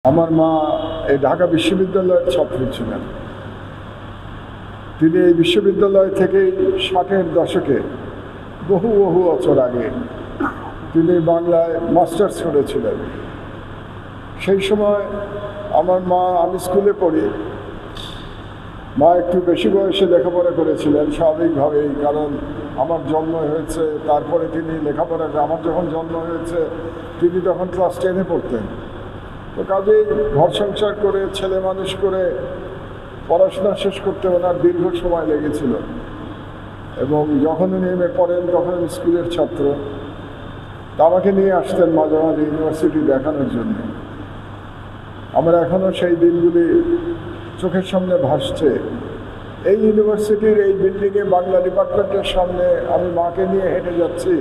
আমার মা এই ঢাকা বিশ্ববিদ্যালয়ের ছাত্রী ছিলেন। তিনি এই বিশ্ববিদ্যালয় থেকেই 60-এর দশকে বহু বছর আগে তিনি বাংলায় মাস্টার্স করেছিলেন। সেই সময় আমার মা, আমি স্কুলে পড়ি, মা একটু বেশি বয়সে লেখাপড়া করেছিলেন স্বাভাবিকভাবেই, কারণ আমার জন্ম হয়েছে তারপরে তিনি লেখাপড়া, আমার যখন জন্ম হয়েছে তিনি তখন ক্লাস 10-এ পড়তেন। তো কাজেই ঘর সংসার করে ছেলে মানুষ করে পড়াশোনা শেষ করতে ওনার দীর্ঘ সময় লেগেছিল। এবং যখন উনি এমএ পড়েন তখন আমি স্কুলের ছাত্র, তা আমাকে নিয়ে আসতেন মাঝে মাঝে ইউনিভার্সিটি দেখানোর জন্য। আমার এখনও সেই দিনগুলি চোখের সামনে ভাসছে। এই ইউনিভার্সিটির এই বিল্ডিংয়ে বাংলা ডিপার্টমেন্টের সামনে আমি মাকে নিয়ে হেঁটে যাচ্ছি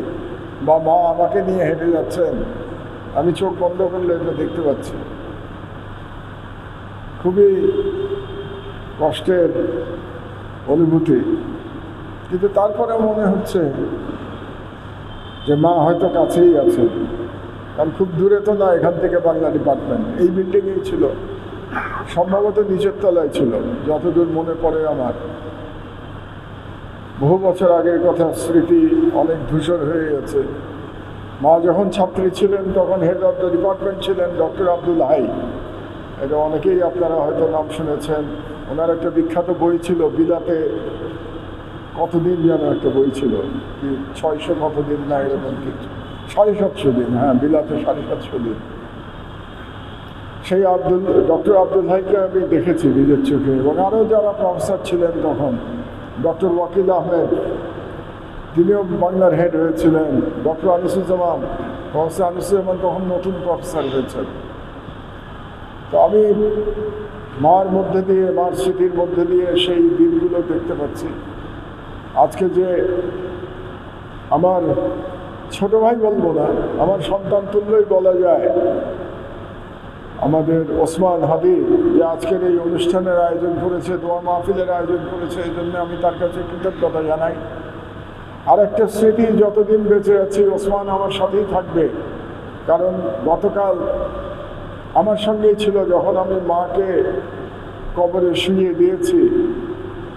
বা মা আমাকে নিয়ে হেঁটে যাচ্ছেন, আমি চোখ বন্ধ করলে এটা দেখতে পাচ্ছি। খুবই কষ্টের অনুভূতি, কিন্তু তারপরে মনে হচ্ছে যে মা হয়তো কাছেই আছে, কারণ খুব দূরে তো না এখান থেকে বাংলা ডিপার্টমেন্ট, এই বিল্ডিংয়েই ছিল, সম্ভবত নিচের তলায় ছিল যতদূর মনে পড়ে আমার। বহু বছর আগের কথা, স্মৃতি অনেক ধূসর হয়ে গেছে। মা যখন ছাত্রী ছিলেন তখন হেড অফ দ্য ডিপার্টমেন্ট ছিলেন ডক্টর আব্দুল হাই। এটা অনেকেই আপনারা হয়তো নাম শুনেছেন। ওনার একটা বিখ্যাত বই ছিল বিলাতে কতদিন, যেন একটা বই ছিল, কি 600 কতদিন না এরকম কিছু, 750 দিন, হ্যাঁ বিলাতে 750 দিন। সেই ডক্টর আব্দুল হাইকে আমি দেখেছি নিজের চোখে, এবং আরও যারা প্রফেসর ছিলেন তখন, ডক্টর ওয়াকিল আহমেদ, তিনিও বাংলার হেড হয়েছিলেন, ডক্টর আনিসুজ্জামান, প্রফেসর আনিসুজ্জামান তখন নতুন প্রফেসর হয়েছেন। তো আমি মার মধ্যে দিয়ে, মার স্মৃতির মধ্যে দিয়ে সেই দিনগুলো দেখতে পাচ্ছি। আজকে যে আমার ছোট ভাই বলবো না, আমার সন্তান তুল্যই বলা যায়, আমাদের ওসমান হাদি, যে আজকের এই অনুষ্ঠানের আয়োজন করেছে, দোয়া মাহফিলের আয়োজন করেছে, এই জন্য আমি তার কাছে কৃতজ্ঞতা জানাই। আর একটা স্মৃতি, যতদিন বেঁচে আছি ওসমান আমার সাথেই থাকবে, কারণ গতকাল আমার সঙ্গেই ছিল যখন আমি মাকে কবরে শুইয়ে দিয়েছি,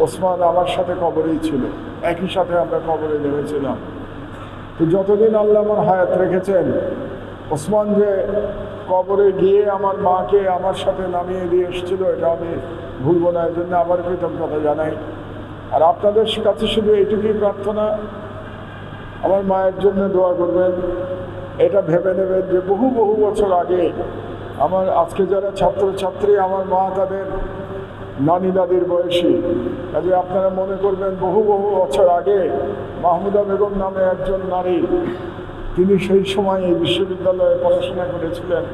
ওসমান আমার সাথে কবরেই ছিল, একই সাথে আমরা কবরে নেমেছিলাম। তো যতদিন আল্লাহ আমার হায়াত রেখেছেন, ওসমান যে কবরে গিয়ে আমার মাকে আমার সাথে নামিয়ে দিয়ে এসেছিল, এটা আমি ভুলব না, এই জন্য আবার কৃতজ্ঞতা জানাই। আর আপনাদের কাছে শুধু এইটুকুই প্রার্থনা, আমার মায়ের জন্য দোয়া করবেন। এটা ভেবে নেবেন যে বহু বছর আগে আমার, আজকে যারা ছাত্রছাত্রী, আমার মা তাদের নানি দাদির বয়সী, কাজে আপনারা মনে করবেন বহু বছর আগে মাহমুদা বেগম নামে একজন নারী, তিনি সেই সময় এই বিশ্ববিদ্যালয়ে পড়াশোনা করেছিলেন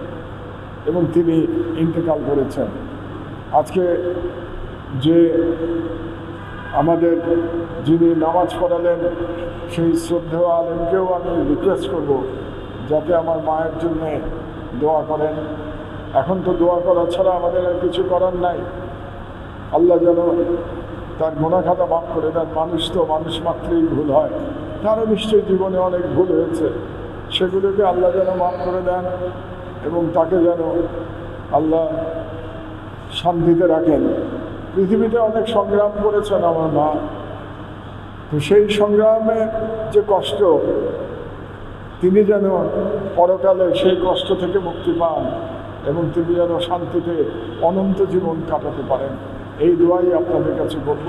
এবং তিনি ইন্তেকাল করেছেন। আজকে যে আমাদের যিনি নামাজ পড়ালেন, সেই শ্রদ্ধেয় আলেমকেও আমি রিকোয়েস্ট করব যাতে আমার মায়ের জন্য দোয়া করেন। এখন তো দোয়া করা ছাড়া আমাদের আর কিছু করার নাই। আল্লাহ যেন তার গুনাহ খাতা মাফ করে দেন। মানুষ তো মানুষ মাত্রই ভুল হয়, তারও নিশ্চয়ই জীবনে অনেক ভুল হয়েছে, সেগুলোকে আল্লাহ যেন মাফ করে দেন এবং তাকে যেন আল্লাহ শান্তিতে রাখেন। পৃথিবীতে অনেক সংগ্রাম করেছেন আমার মা, তো সেই সংগ্রামে যে কষ্ট, তিনি যেন পরকালে সেই কষ্ট থেকে মুক্তি পান এবং তিনি যেন শান্তিতে অনন্ত জীবন কাটাতে পারেন, এই দোয়াই আপনাদের কাছে করব।